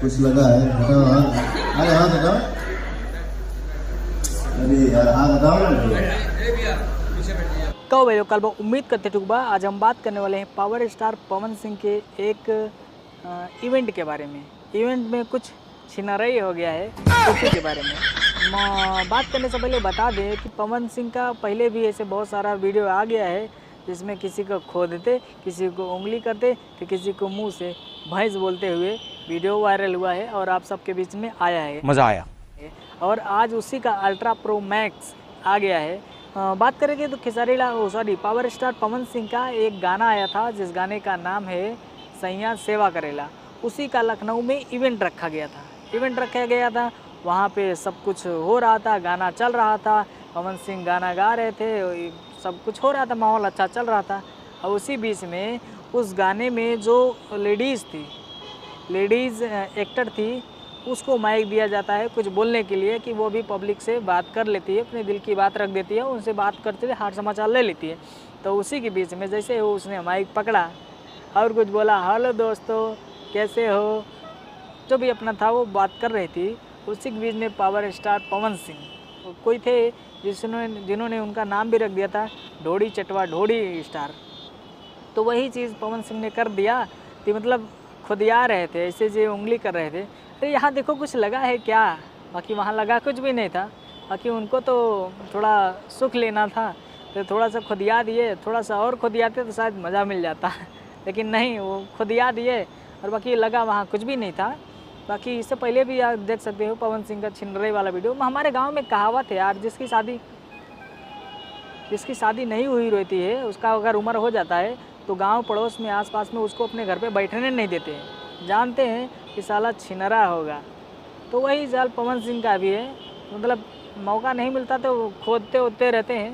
कुछ लगा है, बताओ। अरे हाँ बताओ, अरे यार हाँ बताओ ना। कहो भाई कल उम्मीद करते टुकबा आज हम बात करने वाले हैं पावर स्टार पवन सिंह के एक इवेंट के बारे में। इवेंट में कुछ छिनारई हो गया है, उसी के बारे में बात करने से पहले बता दें कि पवन सिंह का पहले भी ऐसे बहुत सारा वीडियो आ गया है जिसमें किसी को खोदते, किसी को उंगली करते, तो किसी को मुंह से भैंस बोलते हुए वीडियो वायरल हुआ है और आप सबके बीच में आया है, मज़ा आया। और आज उसी का अल्ट्रा प्रो मैक्स आ गया है। बात करेंगे तो पावर स्टार पवन सिंह का एक गाना आया था जिस गाने का नाम है सैया सेवा करेला। उसी का लखनऊ में इवेंट रखा गया था। वहाँ पे सब कुछ हो रहा था, गाना चल रहा था, पवन सिंह गाना गा रहे थे, सब कुछ हो रहा था, माहौल अच्छा चल रहा था। और उसी बीच में उस गाने में जो लेडीज़ एक्टर थी उसको माइक दिया जाता है कुछ बोलने के लिए कि वो भी पब्लिक से बात कर लेती है, अपने दिल की बात रख देती है, उनसे बात करते हुए हाल समाचार ले लेती है। तो उसी के बीच में जैसे वो उसने माइक पकड़ा और कुछ बोला, हेलो दोस्तों कैसे हो, जो भी अपना था वो बात कर रही थी। उसी के बीच में पावर स्टार पवन सिंह कोई थे जिन्होंने उनका नाम भी रख दिया था ढोड़ी चटवा ढोड़ी स्टार। तो वही चीज़ पवन सिंह ने कर दिया कि मतलब खुदिया रहे थे, ऐसे जो उंगली कर रहे थे, अरे यहाँ देखो कुछ लगा है क्या, बाकी वहाँ लगा कुछ भी नहीं था। बाकी उनको तो थोड़ा सुख लेना था तो थोड़ा सा खुदिया दिए, थोड़ा सा और खुदियाते तो शायद मज़ा मिल जाता लेकिन नहीं, वो खुदिया दिए और बाकी लगा वहाँ कुछ भी नहीं था। बाकी इससे पहले भी आप देख सकते हो पवन सिंह का छिनरई वाला वीडियो। हमारे गाँव में कहावत है यार, जिसकी शादी नहीं हुई रहती है उसका अगर उम्र हो जाता है तो गांव पड़ोस में आसपास में उसको अपने घर पे बैठने नहीं देते हैं, जानते हैं कि साला छिनरा होगा। तो वही जाल पवन सिंह का भी है, मतलब मौका नहीं मिलता तो खोदते होते रहते हैं।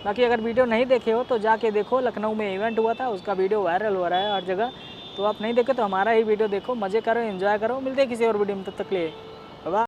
बाकी अगर वीडियो नहीं देखे हो तो जाके देखो, लखनऊ में इवेंट हुआ था, उसका वीडियो वायरल हो रहा है हर जगह। तो आप नहीं देखे तो हमारा ही वीडियो देखो, मज़े करो, एंजॉय करो। मिलते हैं किसी और वीडियो में, तब तक के लिए